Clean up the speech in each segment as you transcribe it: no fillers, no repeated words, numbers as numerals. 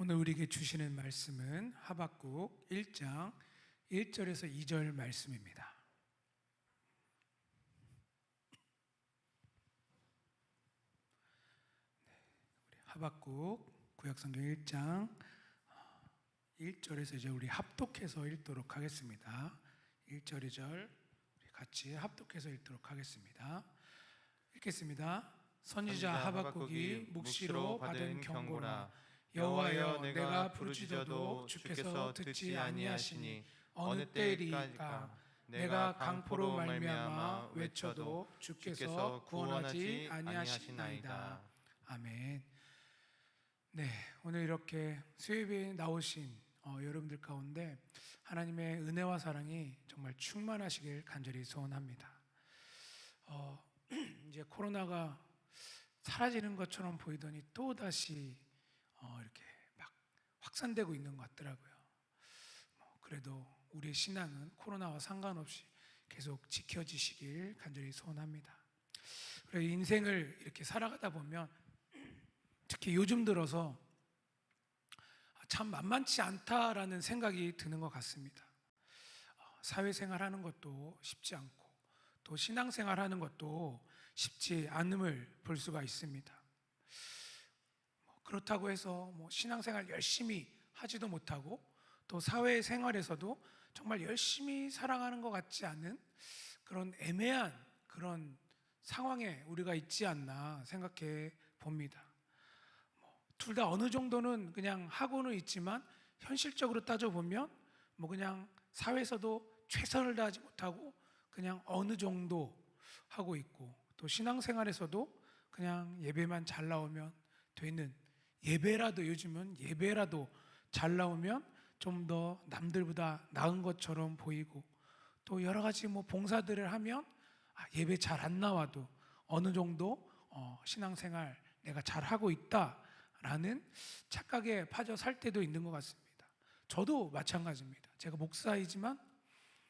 오늘 우리에게 주시는 말씀은 하박국 1장 1절에서 2절 말씀입니다. 우리 하박국 구약성경 1장 1절에서 이제 우리 합독해서 읽도록 하겠습니다. 1절 2절 우리 같이 합독해서 읽도록 하겠습니다. 읽겠습니다. 선지자 하박국이 묵시로 받은 경고라. 여호와여, 내가 부르짖어도 주께서 듣지 아니하시니 어느 때이리까. 내가 강포로 말미암아 외쳐도 주께서 구원하지 아니하시나이다. 아멘. 네, 오늘 이렇게 수요예배에 나오신 여러분들 가운데 하나님의 은혜와 사랑이 정말 충만하시길 간절히 소원합니다. 이제 코로나가 사라지는 것처럼 보이더니 또 다시 이렇게 막 확산되고 있는 것 같더라고요. 그래도 우리의 신앙은 코로나와 상관없이 계속 지켜지시길 간절히 소원합니다. 그리고 인생을 이렇게 살아가다 보면 특히 요즘 들어서 참 만만치 않다라는 생각이 드는 것 같습니다. 사회생활하는 것도 쉽지 않고 또 신앙생활하는 것도 쉽지 않음을 볼 수가 있습니다. 그렇다고 해서 신앙생활 열심히 하지도 못하고 또 사회생활에서도 정말 열심히 살아가는 것 같지 않은 그런 애매한 그런 상황에 우리가 있지 않나 생각해 봅니다. 둘 다 어느 정도는 그냥 하고는 있지만 현실적으로 따져보면 그냥 사회에서도 최선을 다하지 못하고 그냥 어느 정도 하고 있고 또 신앙생활에서도 그냥 예배만 잘 나오면 되는, 예배라도 요즘은 예배라도 잘 나오면 좀 더 남들보다 나은 것처럼 보이고 또 여러 가지 봉사들을 하면 예배 잘 안 나와도 어느 정도 신앙생활 내가 잘 하고 있다라는 착각에 빠져 살 때도 있는 것 같습니다. 저도 마찬가지입니다. 제가 목사이지만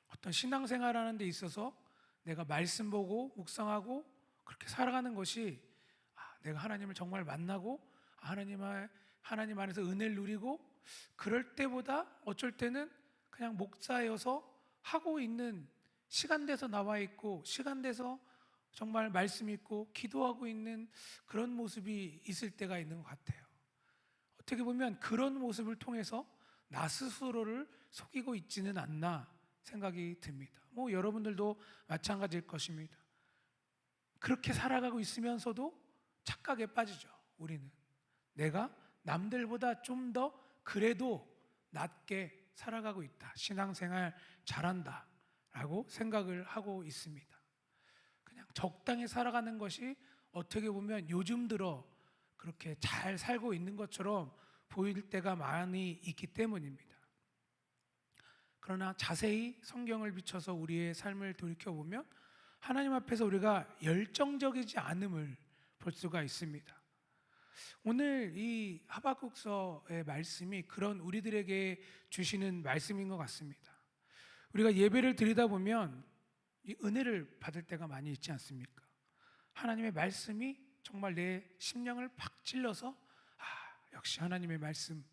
어떤 신앙생활하는 데 있어서 내가 말씀 보고 묵상하고 그렇게 살아가는 것이 내가 하나님을 정말 만나고 하나님 안에서 은혜를 누리고 그럴 때보다 어쩔 때는 그냥 목사여서 하고 있는, 시간 돼서 나와 있고 시간 돼서 정말 말씀 읽고 기도하고 있는 그런 모습이 있을 때가 있는 것 같아요. 어떻게 보면 그런 모습을 통해서 나 스스로를 속이고 있지는 않나 생각이 듭니다. 여러분들도 마찬가지일 것입니다. 그렇게 살아가고 있으면서도 착각에 빠지죠. 우리는 내가 남들보다 좀 더 그래도 낫게 살아가고 있다, 신앙생활 잘한다 라고 생각을 하고 있습니다. 그냥 적당히 살아가는 것이 어떻게 보면 요즘 들어 그렇게 잘 살고 있는 것처럼 보일 때가 많이 있기 때문입니다. 그러나 자세히 성경을 비춰서 우리의 삶을 돌이켜보면 하나님 앞에서 우리가 열정적이지 않음을 볼 수가 있습니다. 오늘 이 하박국서의 말씀이 그런 우리들에게 주시는 말씀인 것 같습니다. 우리가 예배를 드리다 보면 이 은혜를 받을 때가 많이 있지 않습니까? 하나님의 말씀이 정말 내 심령을 팍 찔러서 역시 하나님의 말씀,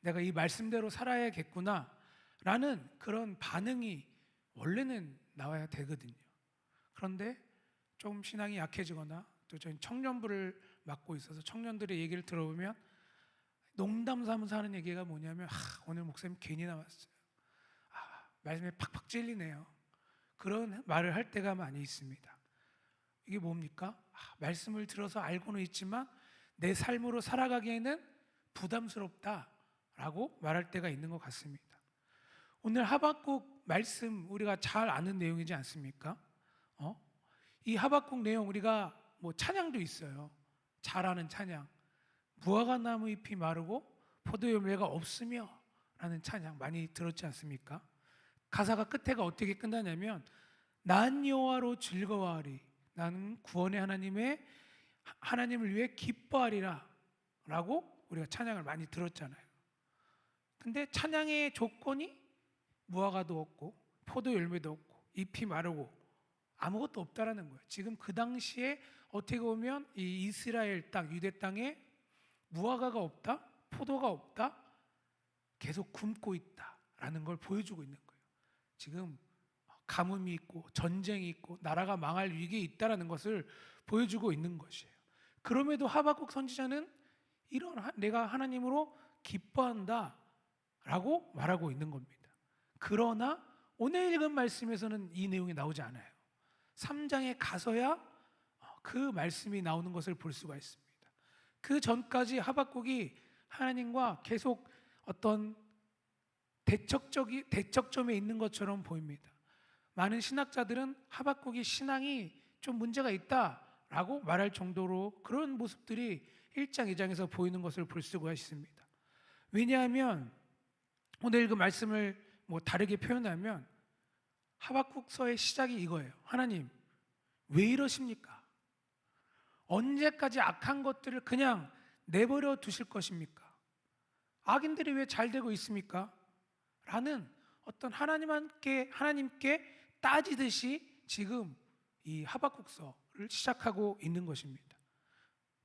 내가 이 말씀대로 살아야겠구나 라는 그런 반응이 원래는 나와야 되거든요. 그런데 좀 신앙이 약해지거나 또 저희는 청년부를 맡고 있어서 청년들의 얘기를 들어보면 농담 삼아서 하는 얘기가 뭐냐면 오늘 목사님 괜히 나왔어요. 말씀에 팍팍 찔리네요. 그런 말을 할 때가 많이 있습니다. 이게 뭡니까? 말씀을 들어서 알고는 있지만 내 삶으로 살아가기에는 부담스럽다라고 말할 때가 있는 것 같습니다. 오늘 하박국 말씀 우리가 잘 아는 내용이지 않습니까? 이 하박국 내용 우리가 찬양도 있어요. 잘 아는 찬양. 무화과나무 잎이 마르고 포도 열매가 없으며 라는 찬양 많이 들었지 않습니까? 가사가 끝에가 어떻게 끝나냐면 난 여호와로 즐거워하리, 나는 구원의 하나님을 위해 기뻐하리라 라고 우리가 찬양을 많이 들었잖아요. 근데 찬양의 조건이 무화과도 없고 포도 열매도 없고 잎이 마르고 아무것도 없다라는 거예요. 지금 그 당시에 어떻게 보면 이 이스라엘 땅, 유대 땅에 무화과가 없다, 포도가 없다, 계속 굶고 있다라는 걸 보여주고 있는 거예요. 지금 가뭄이 있고 전쟁이 있고 나라가 망할 위기에 있다라는 것을 보여주고 있는 것이에요. 그럼에도 하박국 선지자는 내가 하나님으로 기뻐한다라고 말하고 있는 겁니다. 그러나 오늘 읽은 말씀에서는 이 내용이 나오지 않아요. 3장에 가서야 그 말씀이 나오는 것을 볼 수가 있습니다. 그 전까지 하박국이 하나님과 계속 어떤 대척점에 있는 것처럼 보입니다. 많은 신학자들은 하박국이 신앙이 좀 문제가 있다라고 말할 정도로 그런 모습들이 1장, 2장에서 보이는 것을 볼 수가 있습니다. 왜냐하면 오늘 그 말씀을 다르게 표현하면 하박국서의 시작이 이거예요. 하나님, 왜 이러십니까? 언제까지 악한 것들을 그냥 내버려 두실 것입니까? 악인들이 왜 잘 되고 있습니까? 라는 어떤 하나님께 따지듯이 지금 이 하박국서를 시작하고 있는 것입니다.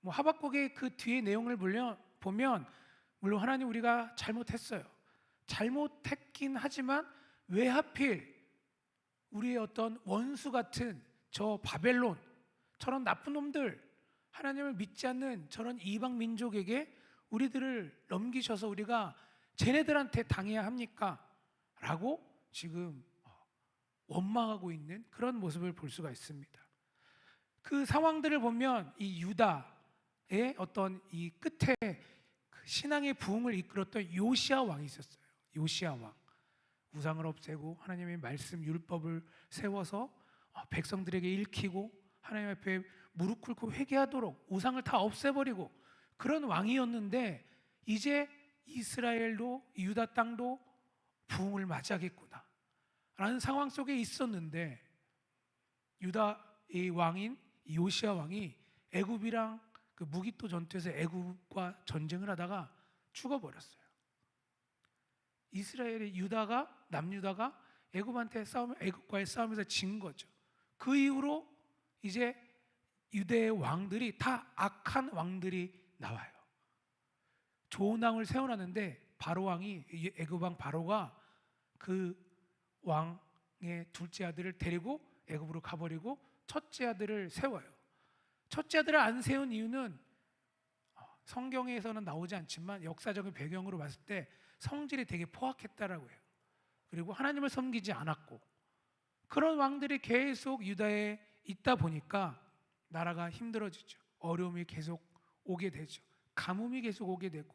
하박국의 그 뒤에 내용을 보면 물론 하나님 우리가 잘못했어요. 잘못했긴 하지만 왜 하필 우리의 어떤 원수 같은 저 바벨론 저런 나쁜 놈들 하나님을 믿지 않는 저런 이방 민족에게 우리들을 넘기셔서 우리가 쟤네들한테 당해야 합니까? 라고 지금 원망하고 있는 그런 모습을 볼 수가 있습니다. 그 상황들을 보면 이 유다의 어떤 이 끝에 그 신앙의 부흥을 이끌었던 요시야 왕이 있었어요. 요시야 왕. 우상을 없애고 하나님의 말씀 율법을 세워서 백성들에게 읽히고 하나님 앞에 무릎 꿇고 회개하도록 우상을 다 없애버리고 그런 왕이었는데 이제 이스라엘도 유다 땅도 부흥을 맞이하겠구나 라는 상황 속에 있었는데 유다의 왕인 요시야 왕이 애굽이랑 그 무기토 전투에서 애굽과 전쟁을 하다가 죽어버렸어요. 이스라엘의 남유다가 애굽과의 싸움에서 진 거죠. 그 이후로 이제 유대의 왕들이 다 악한 왕들이 나와요. 좋은 왕을 세워놨는데 바로 왕이 애굽 왕 바로가 그 왕의 둘째 아들을 데리고 애굽으로 가버리고 첫째 아들을 세워요. 첫째 아들을 안 세운 이유는 성경에서는 나오지 않지만 역사적인 배경으로 봤을 때 성질이 되게 포악했다라고 해요. 그리고 하나님을 섬기지 않았고 그런 왕들이 계속 유다에 있다 보니까 나라가 힘들어지죠. 어려움이 계속 오게 되죠. 가뭄이 계속 오게 되고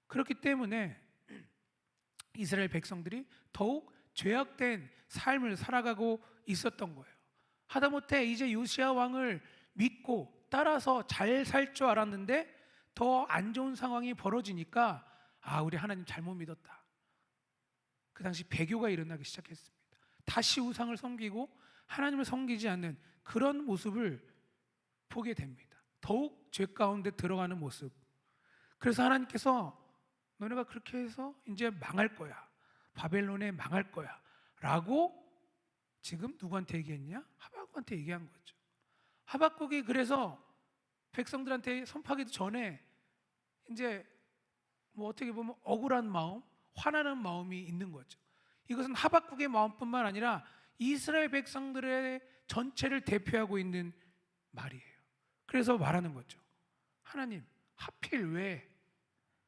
그렇기 때문에 이스라엘 백성들이 더욱 죄악된 삶을 살아가고 있었던 거예요. 하다못해 이제 요시야 왕을 믿고 따라서 잘 살 줄 알았는데 더 안 좋은 상황이 벌어지니까 우리 하나님 잘못 믿었다. 그 당시 배교가 일어나기 시작했습니다. 다시 우상을 섬기고 하나님을 섬기지 않는 그런 모습을 보게 됩니다. 더욱 죄 가운데 들어가는 모습. 그래서 하나님께서 너네가 그렇게 해서 이제 망할 거야. 바벨론에 망할 거야. 라고 지금 누구한테 얘기했냐? 하박국한테 얘기한 거죠. 하박국이 그래서 백성들한테 선포하기도 전에 이제 어떻게 보면 억울한 마음, 화나는 마음이 있는 거죠. 이것은 하박국의 마음뿐만 아니라 이스라엘 백성들의 전체를 대표하고 있는 말이에요. 그래서 말하는 거죠. 하나님, 하필 왜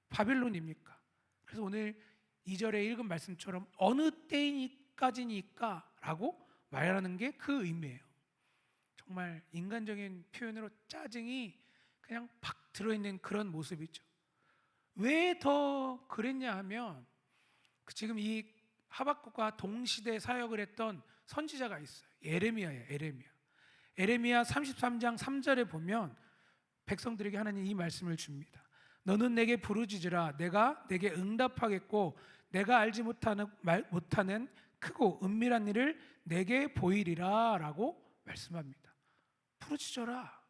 바벨론입니까? 그래서 오늘 2절에 읽은 말씀처럼 어느 때까지니까 라고 말하는 게 그 의미예요. 정말 인간적인 표현으로 짜증이 그냥 팍 들어있는 그런 모습이죠. 왜 더 그랬냐 하면 지금 이 하박국과 동시대 사역을 했던 선지자가 있어요. 에레미야예요. 에레미야 33장 3절에 보면 백성들에게 하나님 이 말씀을 줍니다. 너는 내게 부르짖으라 내가 내게 응답하겠고 내가 알지 못하는 크고 은밀한 일을 내게 보이리라 라고 말씀합니다. 부르짖어라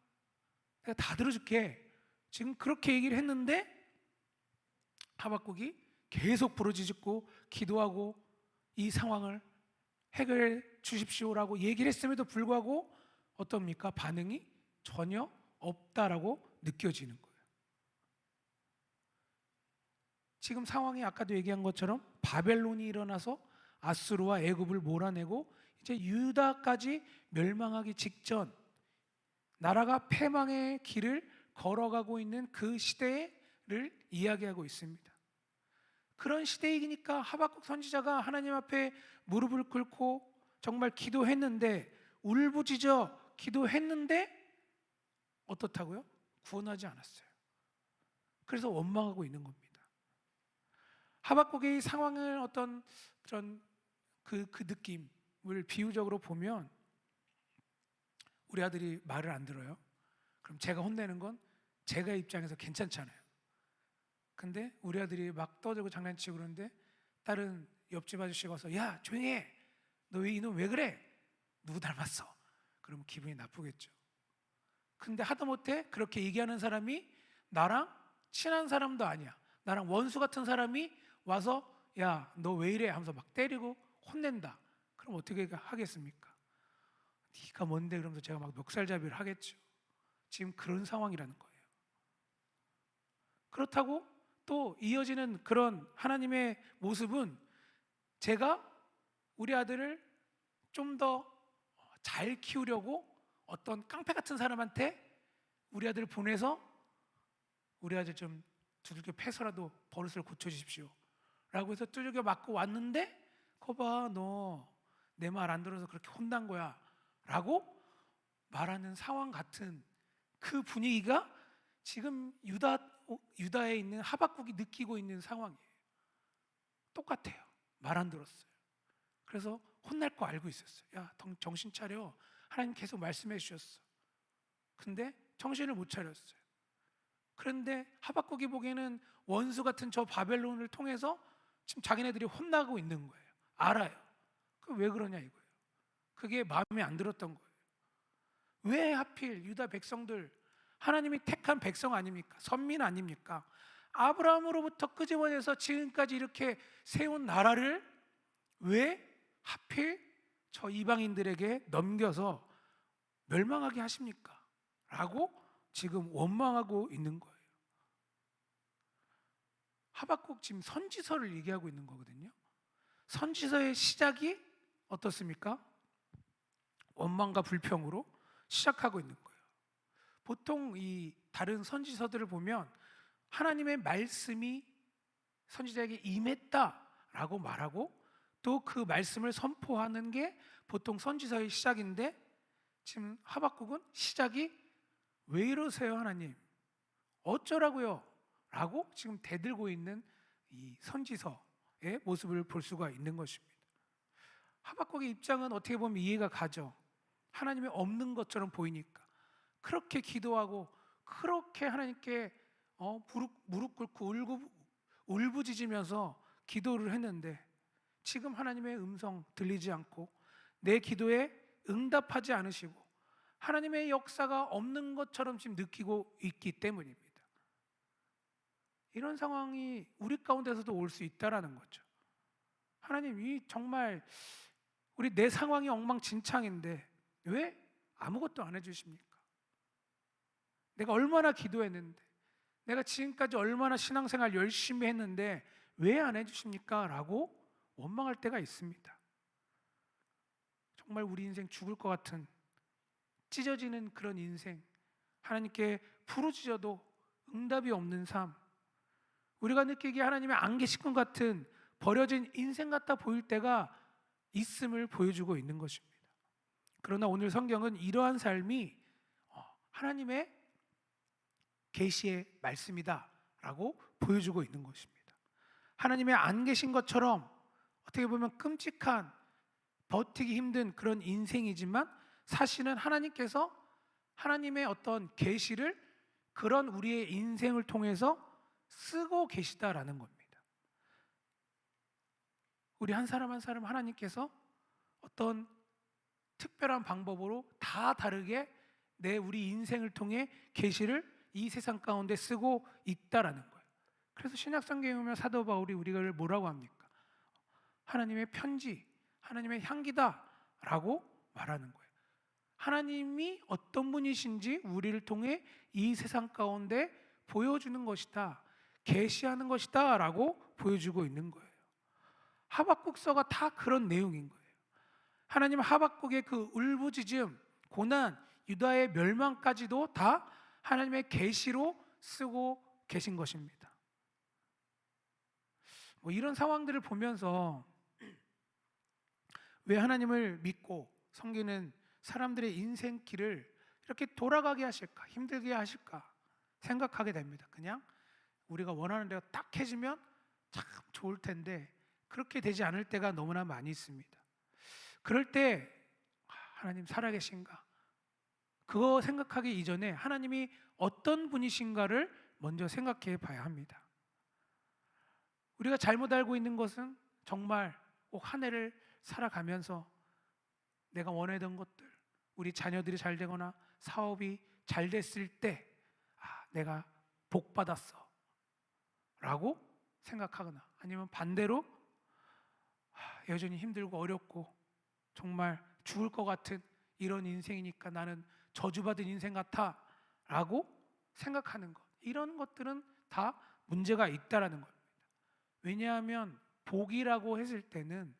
내가 다 들어줄게. 지금 그렇게 얘기를 했는데 하박국이 계속 부르짖고 기도하고 이 상황을 해결해 주십시오라고 얘기를 했음에도 불구하고 어떻습니까? 반응이 전혀 없다라고 느껴지는 거예요. 지금 상황이 아까도 얘기한 것처럼 바벨론이 일어나서 아수르와 애굽을 몰아내고 이제 유다까지 멸망하기 직전, 나라가 패망의 길을 걸어가고 있는 그 시대를 이야기하고 있습니다. 그런 시대이니까 하박국 선지자가 하나님 앞에 무릎을 꿇고 정말 기도했는데, 울부짖어 기도했는데 어떻다고요? 구원하지 않았어요. 그래서 원망하고 있는 겁니다. 하박국의 상황을 어떤 그런 그 느낌을 비유적으로 보면, 우리 아들이 말을 안 들어요. 그럼 제가 혼내는 건 제가 입장에서 괜찮잖아요. 근데 우리 아들이 막 떠들고 장난치고 그러는데 다른 옆집 아저씨가 와서 야 조용히 해, 너 왜 이놈 왜 그래, 누구 닮았어, 그러면 기분이 나쁘겠죠. 근데 하다못해 그렇게 얘기하는 사람이 나랑 친한 사람도 아니야, 나랑 원수 같은 사람이 와서 야 너 왜 이래 하면서 막 때리고 혼낸다. 그럼 어떻게 하겠습니까? 네가 뭔데, 그러면서 제가 막 멱살잡이를 하겠죠. 지금 그런 상황이라는 거예요. 그렇다고 또 이어지는 그런 하나님의 모습은, 제가 우리 아들을 좀 더 잘 키우려고 어떤 깡패 같은 사람한테 우리 아들을 보내서 우리 아들 좀 두들겨 패서라도 버릇을 고쳐주십시오 라고 해서 두들겨 맞고 왔는데, 거봐 너 내 말 안 들어서 그렇게 혼난 거야 라고 말하는 상황 같은 그 분위기가 지금 유다에 있는 하박국이 느끼고 있는 상황이에요. 똑같아요. 말 안 들었어요. 그래서 혼날 거 알고 있었어요. 야 정신 차려, 하나님 계속 말씀해 주셨어. 근데 정신을 못 차렸어요. 그런데 하박국이 보기에는 원수 같은 저 바벨론을 통해서 지금 자기네들이 혼나고 있는 거예요. 알아요. 그 왜 그러냐 이거예요. 그게 마음에 안 들었던 거예요. 왜 하필 유다 백성들, 하나님이 택한 백성 아닙니까? 선민 아닙니까? 아브라함으로부터 끄집어내서 지금까지 이렇게 세운 나라를 왜 하필 저 이방인들에게 넘겨서 멸망하게 하십니까? 라고 지금 원망하고 있는 거예요. 하박국 지금 선지서를 얘기하고 있는 거거든요. 선지서의 시작이 어떻습니까? 원망과 불평으로 시작하고 있는 거예요. 보통 이 다른 선지서들을 보면 하나님의 말씀이 선지자에게 임했다라고 말하고 또 그 말씀을 선포하는 게 보통 선지서의 시작인데, 지금 하박국은 시작이 왜 이러세요 하나님, 어쩌라고요? 라고 지금 대들고 있는 이 선지서의 모습을 볼 수가 있는 것입니다. 하박국의 입장은 어떻게 보면 이해가 가죠. 하나님이 없는 것처럼 보이니까 그렇게 기도하고 그렇게 하나님께 무릎 꿇고 울부짖으면서 기도를 했는데, 지금 하나님의 음성 들리지 않고 내 기도에 응답하지 않으시고 하나님의 역사가 없는 것처럼 지금 느끼고 있기 때문입니다. 이런 상황이 우리 가운데서도 올 수 있다라는 거죠. 하나님, 이 정말 내 상황이 엉망진창인데 왜 아무것도 안 해주십니까? 내가 얼마나 기도했는데, 내가 지금까지 얼마나 신앙생활 열심히 했는데 왜 안 해주십니까? 라고 원망할 때가 있습니다. 정말 우리 인생 죽을 것 같은 찢어지는 그런 인생, 하나님께 부르짖어도 응답이 없는 삶, 우리가 느끼기에 하나님이 안 계신 것 같은 버려진 인생 같아 보일 때가 있음을 보여주고 있는 것입니다. 그러나 오늘 성경은 이러한 삶이 하나님의 계시의 말씀이다라고 보여주고 있는 것입니다. 하나님의 안 계신 것처럼 어떻게 보면 끔찍한, 버티기 힘든 그런 인생이지만 사실은 하나님께서 하나님의 어떤 계시를 그런 우리의 인생을 통해서 쓰고 계시다라는 겁니다. 우리 한 사람 한 사람 하나님께서 어떤 특별한 방법으로 다 다르게 우리 인생을 통해 계시를 이 세상 가운데 쓰고 있다라는 거예요. 그래서 신약성경에 보면 사도 바울이 우리를 뭐라고 합니까? 하나님의 편지, 하나님의 향기다라고 말하는 거예요. 하나님이 어떤 분이신지 우리를 통해 이 세상 가운데 보여주는 것이다. 계시하는 것이다 라고 보여주고 있는 거예요. 하박국서가 다 그런 내용인 거예요. 하나님 하박국의 그 울부짖음, 고난, 유다의 멸망까지도 다 하나님의 계시로 쓰고 계신 것입니다. 이런 상황들을 보면서 왜 하나님을 믿고 섬기는 사람들의 인생길을 이렇게 돌아가게 하실까, 힘들게 하실까 생각하게 됩니다. 그냥 우리가 원하는 대로 딱 해지면 참 좋을 텐데 그렇게 되지 않을 때가 너무나 많이 있습니다. 그럴 때 하나님 살아계신가? 그거 생각하기 이전에 하나님이 어떤 분이신가를 먼저 생각해 봐야 합니다. 우리가 잘못 알고 있는 것은 정말 꼭 한 해를 살아가면서 내가 원하던 것들, 우리 자녀들이 잘 되거나 사업이 잘 됐을 때 내가 복 받았어 라고 생각하거나, 아니면 반대로 여전히 힘들고 어렵고 정말 죽을 것 같은 이런 인생이니까 나는 저주받은 인생 같아 라고 생각하는 것, 이런 것들은 다 문제가 있다라는 겁니다. 왜냐하면 복이라고 했을 때는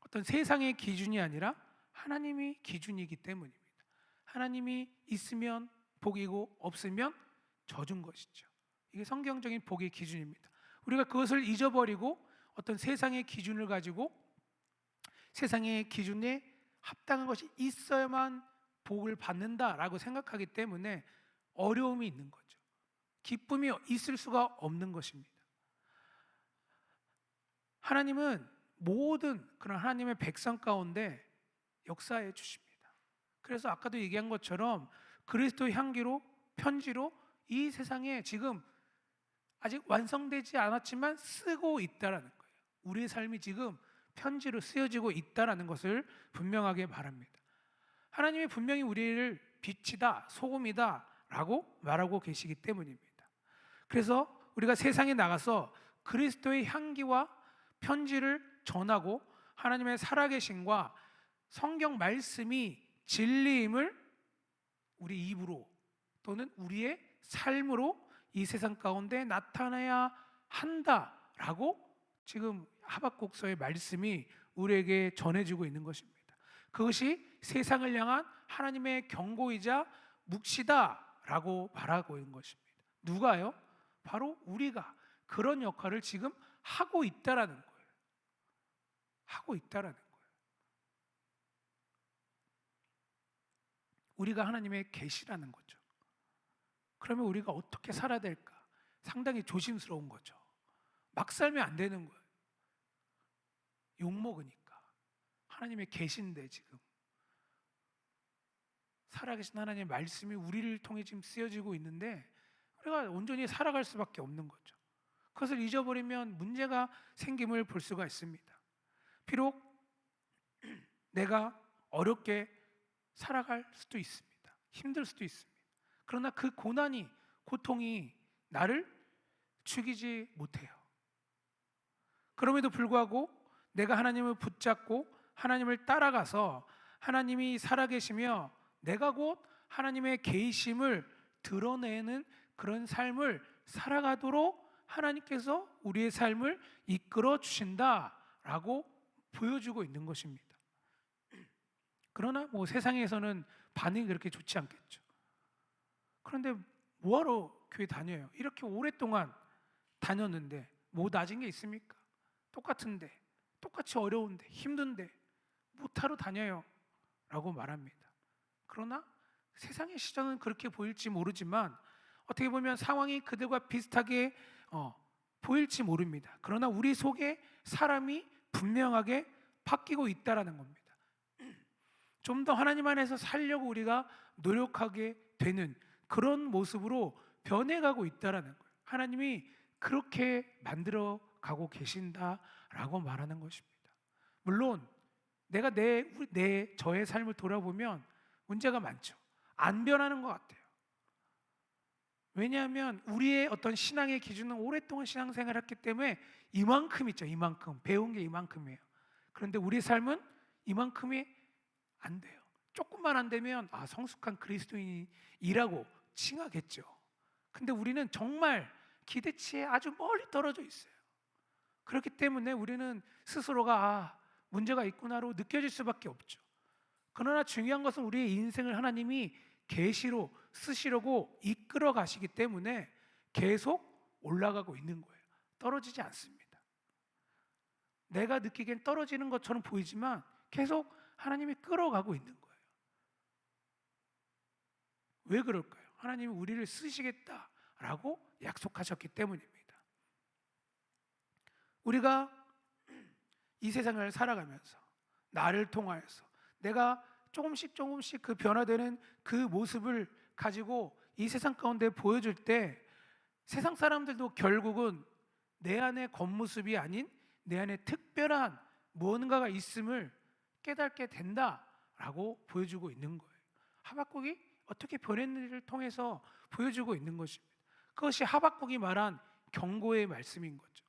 어떤 세상의 기준이 아니라 하나님이 기준이기 때문입니다. 하나님이 있으면 복이고 없으면 저준 것이죠. 이게 성경적인 복의 기준입니다. 우리가 그것을 잊어버리고 어떤 세상의 기준을 가지고 세상의 기준에 합당한 것이 있어야만 복을 받는다라고 생각하기 때문에 어려움이 있는 거죠. 기쁨이 있을 수가 없는 것입니다. 하나님은 모든 그런 하나님의 백성 가운데 역사해 주십니다. 그래서 아까도 얘기한 것처럼 그리스도의 향기로, 편지로 이 세상에 지금 아직 완성되지 않았지만 쓰고 있다라는 거예요. 우리의 삶이 지금 편지로 쓰여지고 있다라는 것을 분명하게 말합니다. 하나님이 분명히 우리를 빛이다, 소금이다 라고 말하고 계시기 때문입니다. 그래서 우리가 세상에 나가서 그리스도의 향기와 편지를 전하고 하나님의 살아계심과 성경 말씀이 진리임을 우리 입으로 또는 우리의 삶으로 이 세상 가운데 나타나야 한다라고 지금 하박국서의 말씀이 우리에게 전해지고 있는 것입니다. 그것이 세상을 향한 하나님의 경고이자 묵시다라고 말하고 있는 것입니다. 누가요? 바로 우리가 그런 역할을 지금 하고 있다라는 거예요. 하고 있다라는 거예요. 우리가 하나님의 계시라는 거죠. 그러면 우리가 어떻게 살아야 될까? 상당히 조심스러운 거죠. 막 살면 안 되는 거예요. 욕먹으니까. 하나님의 계신데 지금 살아계신 하나님의 말씀이 우리를 통해 지금 쓰여지고 있는데 우리가 온전히 살아갈 수밖에 없는 거죠. 그것을 잊어버리면 문제가 생김을 볼 수가 있습니다. 비록 내가 어렵게 살아갈 수도 있습니다. 힘들 수도 있습니다. 그러나 그 고난이, 고통이 나를 죽이지 못해요. 그럼에도 불구하고 내가 하나님을 붙잡고 하나님을 따라가서 하나님이 살아계시며 내가 곧 하나님의 계심을 드러내는 그런 삶을 살아가도록 하나님께서 우리의 삶을 이끌어 주신다라고 보여주고 있는 것입니다. 그러나 세상에서는 반응이 그렇게 좋지 않겠죠. 그런데 뭐하러 교회 다녀요? 이렇게 오랫동안 다녔는데 뭐 낮은 게 있습니까? 똑같은데, 똑같이 어려운데, 힘든데 못하러 다녀요 라고 말합니다. 그러나 세상의 시선은 그렇게 보일지 모르지만 어떻게 보면 상황이 그들과 비슷하게 보일지 모릅니다. 그러나 우리 속에 사람이 분명하게 바뀌고 있다라는 겁니다. 좀 더 하나님 안에서 살려고 우리가 노력하게 되는 그런 모습으로 변해가고 있다라는 거예요. 하나님이 그렇게 만들어 가고 계신다라고 말하는 것입니다. 물론 내가 저의 삶을 돌아보면 문제가 많죠. 안 변하는 것 같아요. 왜냐하면 우리의 어떤 신앙의 기준은 오랫동안 신앙생활을 했기 때문에 이만큼 있죠. 이만큼 배운 게 이만큼이에요. 그런데 우리의 삶은 이만큼이 안 돼요. 조금만 안 되면 성숙한 그리스도인이라고 칭하겠죠. 근데 우리는 정말 기대치에 아주 멀리 떨어져 있어요. 그렇기 때문에 우리는 스스로가 문제가 있구나로 느껴질 수밖에 없죠. 그러나 중요한 것은 우리의 인생을 하나님이 계시로 쓰시려고 이끌어 가시기 때문에 계속 올라가고 있는 거예요. 떨어지지 않습니다. 내가 느끼기엔 떨어지는 것처럼 보이지만 계속 하나님이 끌어가고 있는 거예요. 왜 그럴까요? 하나님이 우리를 쓰시겠다라고 약속하셨기 때문입니다. 우리가 이 세상을 살아가면서 나를 통하여서 내가 조금씩 그 변화되는 그 모습을 가지고 이 세상 가운데 보여줄 때 세상 사람들도 결국은 내 안의 겉모습이 아닌 내 안에 특별한 무언가가 있음을 깨닫게 된다라고 보여주고 있는 거예요. 하박국이 어떻게 변했는지를 통해서 보여주고 있는 것입니다. 그것이 하박국이 말한 경고의 말씀인 거죠.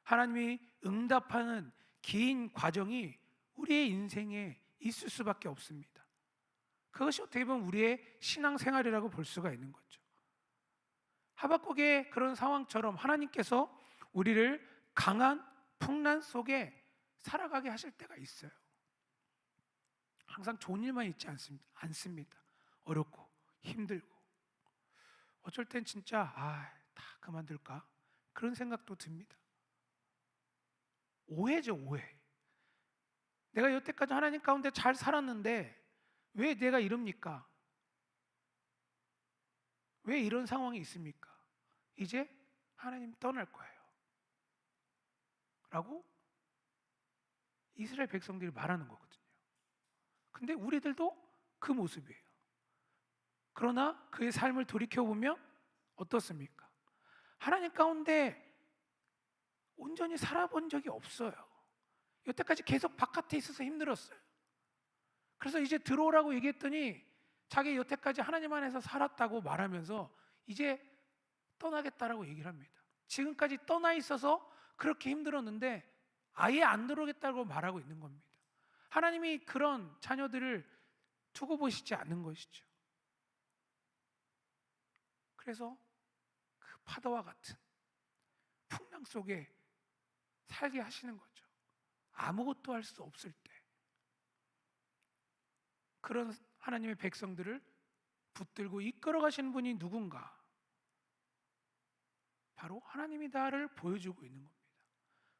하나님이 응답하는 긴 과정이 우리의 인생에 있을 수밖에 없습니다. 그것이 어떻게 보면 우리의 신앙생활이라고 볼 수가 있는 거죠. 하박국의 그런 상황처럼 하나님께서 우리를 강한 풍랑 속에 살아가게 하실 때가 있어요. 항상 좋은 일만 있지 않습니다. 어렵고 힘들고 어쩔 땐 진짜 다 그만둘까? 그런 생각도 듭니다. 오해죠, 오해. 내가 여태까지 하나님 가운데 잘 살았는데 왜 내가 이럽니까? 왜 이런 상황이 있습니까? 이제 하나님 떠날 거예요 라고 이스라엘 백성들이 말하는 거거든요. 근데 우리들도 그 모습이에요. 그러나 그의 삶을 돌이켜보면 어떻습니까? 하나님 가운데 온전히 살아본 적이 없어요. 여태까지 계속 바깥에 있어서 힘들었어요. 그래서 이제 들어오라고 얘기했더니 자기 여태까지 하나님 안에서 살았다고 말하면서 이제 떠나겠다라고 얘기를 합니다. 지금까지 떠나 있어서 그렇게 힘들었는데 아예 안 들어오겠다고 말하고 있는 겁니다. 하나님이 그런 자녀들을 두고 보시지 않는 것이죠. 그래서 그 파도와 같은 풍랑 속에 살게 하시는 거죠. 아무것도 할 수 없을 때 그런 하나님의 백성들을 붙들고 이끌어 가시는 분이 누군가? 바로 하나님이다를 보여주고 있는 겁니다.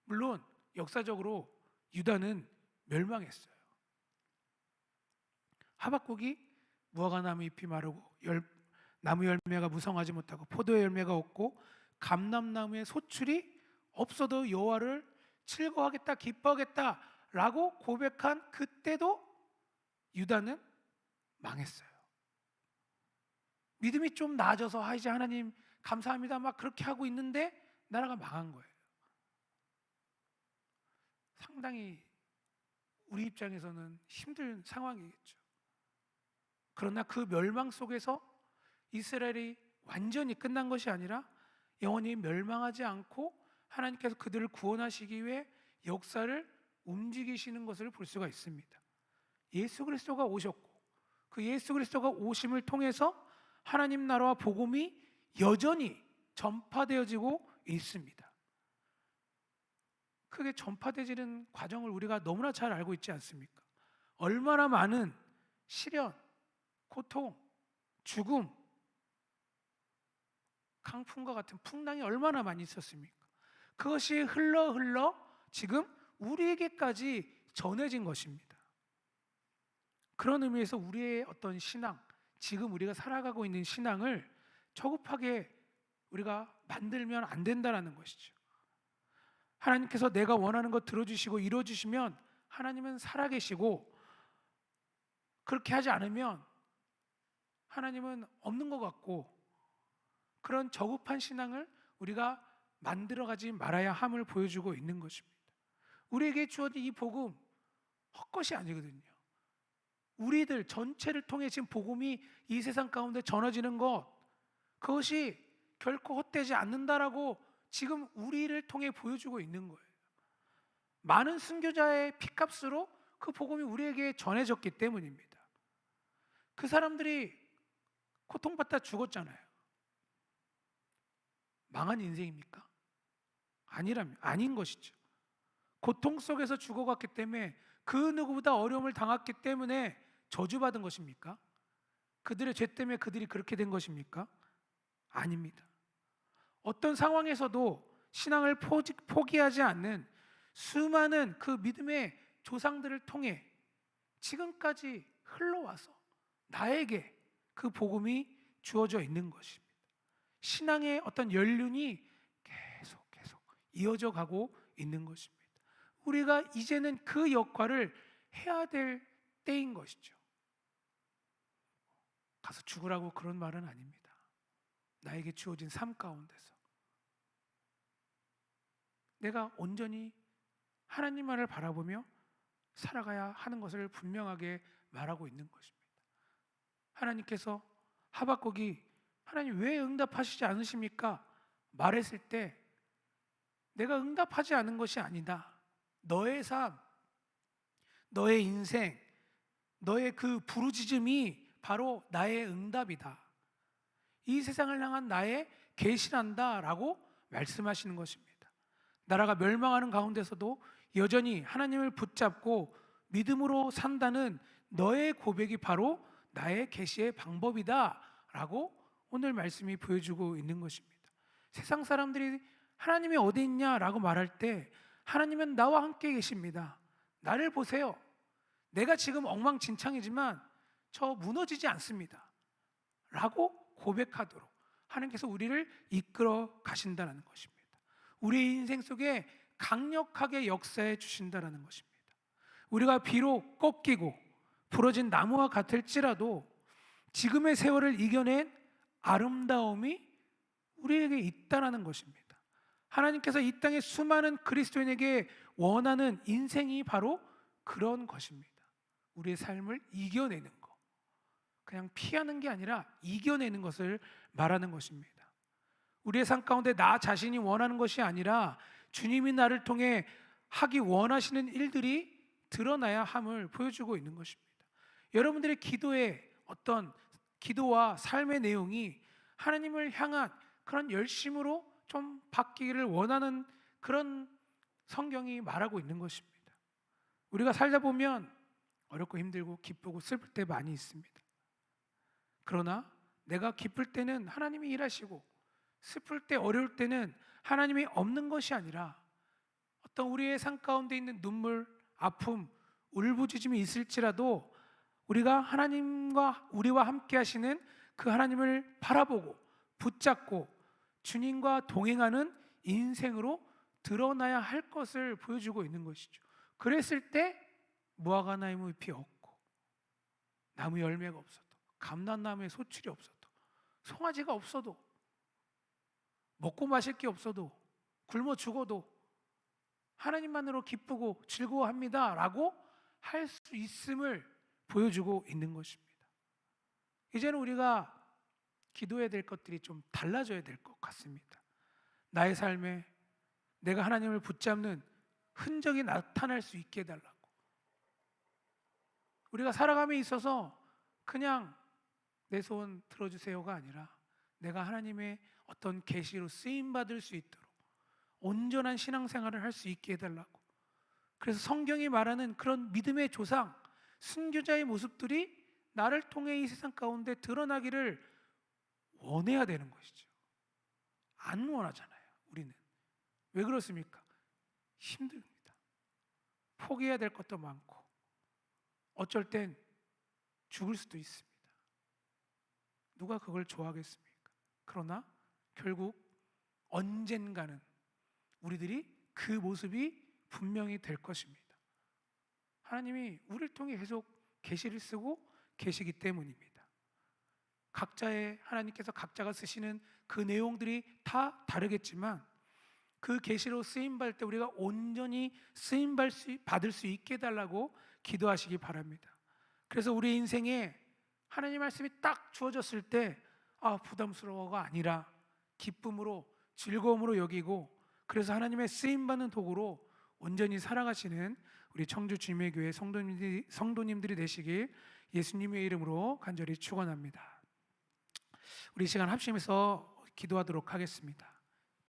물론 역사적으로 유다는 멸망했어요. 하박국이 무화과 나무 잎이 마르고 나무 열매가 무성하지 못하고 포도의 열매가 없고 감람나무의 소출이 없어도 여호와를 즐거워하겠다 기뻐하겠다라고 고백한 그때도 유다는 망했어요. 믿음이 좀 나아져서 이제 하나님 감사합니다 막 그렇게 하고 있는데 나라가 망한 거예요. 상당히 우리 입장에서는 힘든 상황이겠죠. 그러나 그 멸망 속에서 이스라엘이 완전히 끝난 것이 아니라 영원히 멸망하지 않고 하나님께서 그들을 구원하시기 위해 역사를 움직이시는 것을 볼 수가 있습니다. 예수 그리스도가 오셨고 그 예수 그리스도가 오심을 통해서 하나님 나라와 복음이 여전히 전파되어지고 있습니다. 크게 전파되지는 과정을 우리가 너무나 잘 알고 있지 않습니까? 얼마나 많은 시련, 고통, 죽음, 강풍과 같은 풍랑이 얼마나 많이 있었습니까? 그것이 흘러 지금 우리에게까지 전해진 것입니다. 그런 의미에서 우리의 어떤 신앙, 지금 우리가 살아가고 있는 신앙을 저급하게 우리가 만들면 안 된다는 것이죠. 하나님께서 내가 원하는 것 들어주시고 이루어주시면 하나님은 살아계시고 그렇게 하지 않으면 하나님은 없는 것 같고 그런 저급한 신앙을 우리가 만들어가지 말아야 함을 보여주고 있는 것입니다. 우리에게 주어진 이 복음 헛것이 아니거든요. 우리들 전체를 통해 지금 복음이 이 세상 가운데 전해지는 것 그것이 결코 헛되지 않는다라고 지금 우리를 통해 보여주고 있는 거예요. 많은 순교자의 피값으로 그 복음이 우리에게 전해졌기 때문입니다. 그 사람들이 고통받다 죽었잖아요. 망한 인생입니까? 아닌 것이죠. 고통 속에서 죽어갔기 때문에, 그 누구보다 어려움을 당했기 때문에 저주받은 것입니까? 그들의 죄 때문에 그들이 그렇게 된 것입니까? 아닙니다. 어떤 상황에서도 신앙을 포기하지 않는 수많은 그 믿음의 조상들을 통해 지금까지 흘러와서 나에게 그 복음이 주어져 있는 것입니다. 신앙의 어떤 연륜이 계속 이어져 가고 있는 것입니다. 우리가 이제는 그 역할을 해야 될 때인 것이죠. 가서 죽으라고 그런 말은 아닙니다. 나에게 주어진 삶 가운데서 내가 온전히 하나님만을 바라보며 살아가야 하는 것을 분명하게 말하고 있는 것입니다. 하나님께서 하박국이 하나님 왜 응답하시지 않으십니까? 말했을 때 내가 응답하지 않은 것이 아니다. 너의 삶, 너의 인생, 너의 그 부르짖음이 바로 나의 응답이다. 이 세상을 향한 나의 계시란다라고 말씀하시는 것입니다. 나라가 멸망하는 가운데서도 여전히 하나님을 붙잡고 믿음으로 산다는 너의 고백이 바로 나의 계시의 방법이다라고 오늘 말씀이 보여주고 있는 것입니다. 세상 사람들이 하나님이 어디 있냐라고 말할 때 하나님은 나와 함께 계십니다. 나를 보세요. 내가 지금 엉망진창이지만 저 무너지지 않습니다. 라고 고백하도록 하나님께서 우리를 이끌어 가신다는 것입니다. 우리의 인생 속에 강력하게 역사해 주신다는 것입니다. 우리가 비록 꺾이고 부러진 나무와 같을지라도 지금의 세월을 이겨낸 아름다움이 우리에게 있다는 것입니다. 하나님께서 이 땅의 수많은 그리스도인에게 원하는 인생이 바로 그런 것입니다. 우리의 삶을 이겨내는 것, 그냥 피하는 게 아니라 이겨내는 것을 말하는 것입니다. 우리의 삶 가운데 나 자신이 원하는 것이 아니라 주님이 나를 통해 하기 원하시는 일들이 드러나야 함을 보여주고 있는 것입니다. 여러분들의 기도의 어떤 기도와 삶의 내용이 하나님을 향한 그런 열심으로 좀 바뀌기를 원하는 그런 성경이 말하고 있는 것입니다. 우리가 살다 보면 어렵고 힘들고 기쁘고 슬플 때 많이 있습니다. 그러나 내가 기쁠 때는 하나님이 일하시고 슬플 때 어려울 때는 하나님이 없는 것이 아니라 어떤 우리의 삶 가운데 있는 눈물, 아픔, 울부짖음이 있을지라도 우리가 하나님과 우리와 함께 하시는 그 하나님을 바라보고 붙잡고 주님과 동행하는 인생으로 드러나야 할 것을 보여주고 있는 것이죠. 그랬을 때 무화과 나무 잎이 없고 나무 열매가 없어도, 감람나무에 소출이 없어도, 송아지가 없어도, 먹고 마실 게 없어도, 굶어 죽어도 하나님만으로 기쁘고 즐거워합니다 라고 할 수 있음을 보여주고 있는 것입니다. 이제는 우리가 기도해야 될 것들이 좀 달라져야 될 것 같습니다. 나의 삶에 내가 하나님을 붙잡는 흔적이 나타날 수 있게 해달라고. 우리가 살아감에 있어서 그냥 내 소원 들어주세요가 아니라 내가 하나님의 어떤 계시로 쓰임받을 수 있도록 온전한 신앙생활을 할 수 있게 해달라고. 그래서 성경이 말하는 그런 믿음의 조상, 순교자의 모습들이 나를 통해 이 세상 가운데 드러나기를 원해야 되는 것이죠. 안 원하잖아요, 우리는. 왜 그렇습니까? 힘듭니다. 포기해야 될 것도 많고 어쩔 땐 죽을 수도 있습니다. 누가 그걸 좋아하겠습니까? 그러나 결국 언젠가는 우리들이 그 모습이 분명히 될 것입니다. 하나님이 우리를 통해 계속 계시를 쓰고 계시기 때문입니다. 각자의 하나님께서 각자가 쓰시는 그 내용들이 다 다르겠지만 그 계시로 쓰임 받을 때 우리가 온전히 쓰임 받을 수 있게 해달라고 기도하시기 바랍니다. 그래서 우리 인생에 하나님 말씀이 딱 주어졌을 때 부담스러워가 아니라 기쁨으로 즐거움으로 여기고 그래서 하나님의 쓰임 받는 도구로 온전히 살아가시는 우리 청주 주님의 교회 성도님들이 되시길 예수님의 이름으로 간절히 축원합니다. 우리 시간 합심해서 기도하도록 하겠습니다.